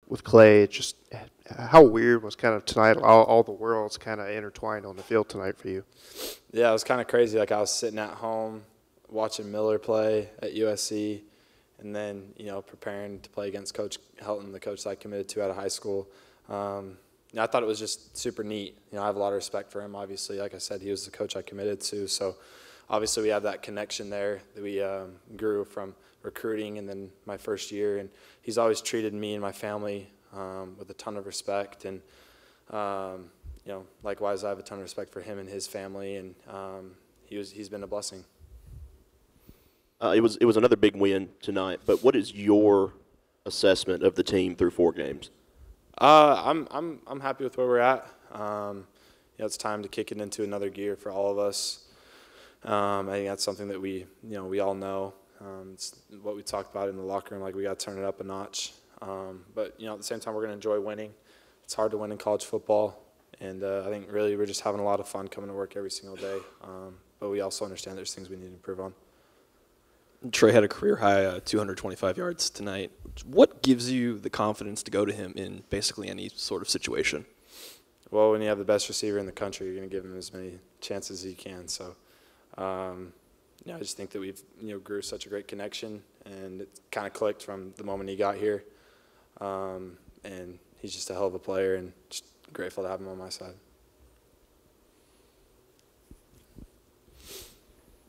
with Clay. It just how weird was kind of tonight? All the worlds kind of intertwined on the field tonight for you. Yeah, it was kind of crazy. Like I was sitting at home watching Miller play at USC, and then preparing to play against Coach Helton, the coach that I committed to out of high school. I thought it was just super neat. I have a lot of respect for him. Obviously, like I said, he was the coach I committed to, so obviously we have that connection there that we grew from recruiting and then my first year. And he's always treated me and my family with a ton of respect. And likewise, I have a ton of respect for him and his family. And he's been a blessing. It was another big win tonight. But what is your assessment of the team through 4 games? I'm happy with where we're at. It's time to kick it into another gear for all of us. I think that's something that we all know. It's what we talked about in the locker room. Like, we got to turn it up a notch. But at the same time, we're going to enjoy winning. It's hard to win in college football, and I think really we're just having a lot of fun coming to work every single day. But we also understand there's things we need to improve on. Trey had a career-high 225 yards tonight. What gives you the confidence to go to him in basically any sort of situation? Well, when you have the best receiver in the country, you're going to give him as many chances as you can. So, I just think that we've grew such a great connection, and it kind of clicked from the moment he got here. And he's just a hell of a player, and just grateful to have him on my side.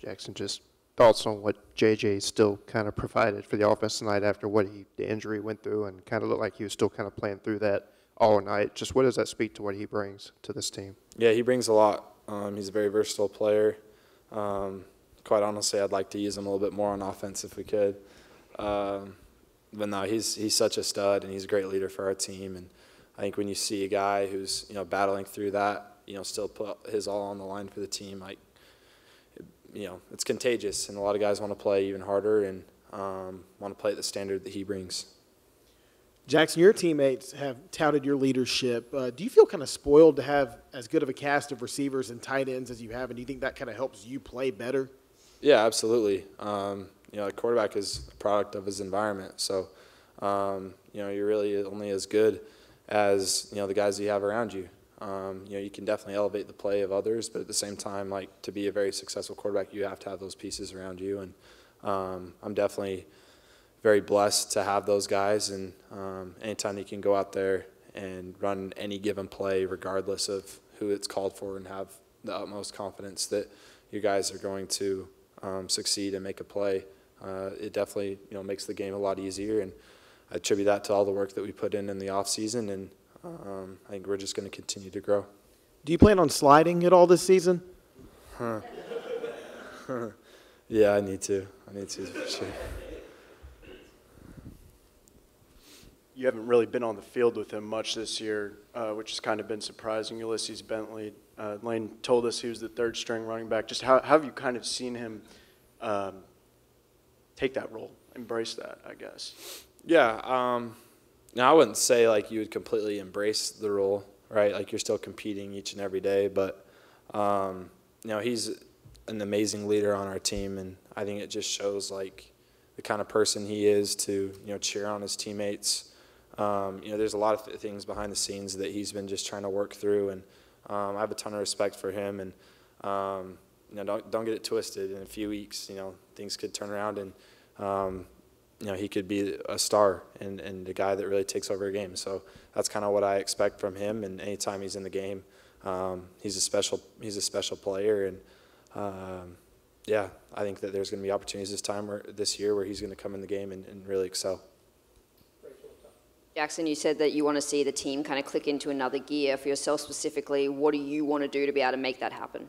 Jaxson, just thoughts on what JJ still kind of provided for the offense tonight after the injury went through, and kind of looked like he was still kind of playing through that all night. Just what does that speak to what he brings to this team? Yeah, he brings a lot. He's a very versatile player. Quite honestly, I'd like to use him a little bit more on offense if we could. But no, he's such a stud, and he's a great leader for our team. And I think when you see a guy who's battling through that, still put his all on the line for the team, it's contagious, and a lot of guys want to play even harder and want to play at the standard that he brings. Jaxson, your teammates have touted your leadership. Do you feel kind of spoiled to have as good of a cast of receivers and tight ends as you have, and do you think that kind of helps you play better? Yeah, absolutely. A quarterback is a product of his environment, so you're really only as good as the guys you have around you. You can definitely elevate the play of others, but at the same time, to be a very successful quarterback, you have to have those pieces around you. And I'm definitely very blessed to have those guys. And anytime you can go out there and run any given play, regardless of who it's called for, and have the utmost confidence that your guys are going to succeed and make a play, it definitely makes the game a lot easier. And I attribute that to all the work that we put in the off season, and I think we're just going to continue to grow. Do you plan on sliding at all this season? Yeah, I need to for sure. You haven't really been on the field with him much this year, which has kind of been surprising. Ulises Bentley, Lane told us he was the 3rd string running back. Just how have you kind of seen him take that role, embrace that, I guess? Yeah. Now, I wouldn't say you would completely embrace the role, right? You're still competing each and every day, but he's an amazing leader on our team, and I think it just shows the kind of person he is to cheer on his teammates. There's a lot of things behind the scenes that he's been just trying to work through, and I have a ton of respect for him. And don't get it twisted. In a few weeks, things could turn around, and he could be a star and the guy that really takes over a game. So that's kind of what I expect from him. And anytime he's in the game, he's a special player. And I think that there's going to be opportunities this year where he's going to come in the game and really excel. Jaxson, you said that you want to see the team kind of click into another gear. For yourself specifically, what do you want to do to be able to make that happen?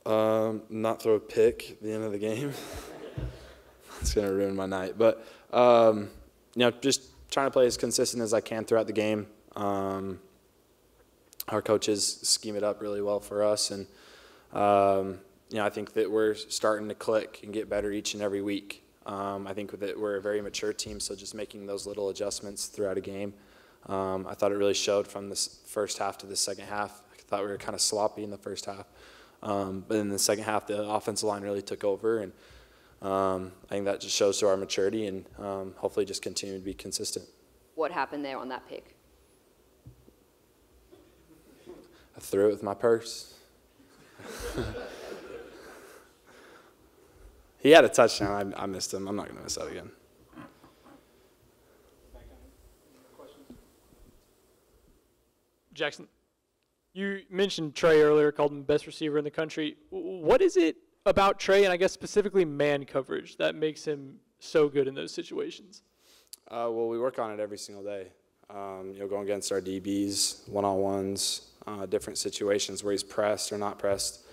Not throw a pick at the end of the game. It's going to ruin my night. But, just trying to play as consistent as I can throughout the game. Our coaches scheme it up really well for us. And, I think that we're starting to click and get better each and every week. I think that we're a very mature team, so just making those little adjustments throughout a game. I thought it really showed from the first half to the second half. I thought we were kind of sloppy in the first half. But in the second half, the offensive line really took over, and I think that just shows to our maturity, and hopefully just continue to be consistent. what happened there on that pick? I threw it with my purse. He had a touchdown. I missed him. I'm not going to miss that again. Jaxson, you mentioned Trey earlier, called him the best receiver in the country. What is it about Trey, and I guess specifically man coverage, that makes him so good in those situations? Well, we work on it every single day. Going against our DBs, one-on-ones, different situations where he's pressed or not pressed.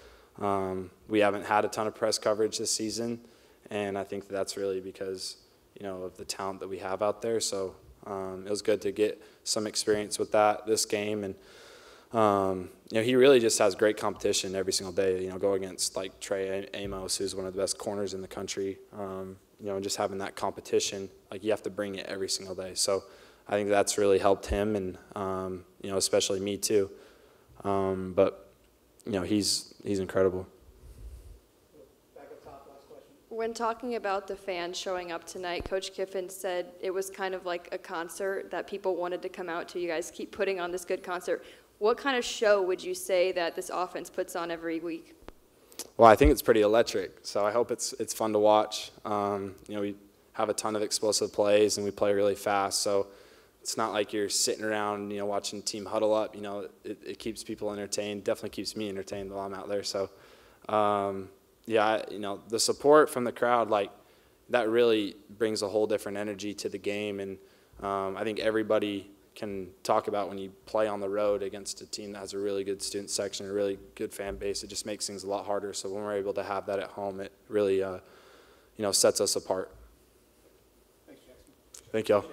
We haven't had a ton of press coverage this season, and I think that's really because, of the talent that we have out there. So it was good to get some experience with that this game. And, he really just has great competition every single day, go against like Trey Amos, who's one of the best corners in the country. And just having that competition, like you have to bring it every single day. So I think that's really helped him and, especially me too. But he's incredible. When talking about the fans showing up tonight, Coach Kiffin said it was kind of like a concert that people wanted to come out to. You guys keep putting on this good concert. What kind of show would you say that this offense puts on every week? Well, I think it's pretty electric, so I hope it's fun to watch. We have a ton of explosive plays, and we play really fast, so it's not like you're sitting around, watching the team huddle up. It keeps people entertained, definitely keeps me entertained while I'm out there. So, the support from the crowd, like, that really brings a whole different energy to the game, and I think everybody can talk about when you play on the road against a team that has a really good student section, a really good fan base. It just makes things a lot harder. So when we're able to have that at home, it really, sets us apart. Thanks, Jaxson. Thank y'all.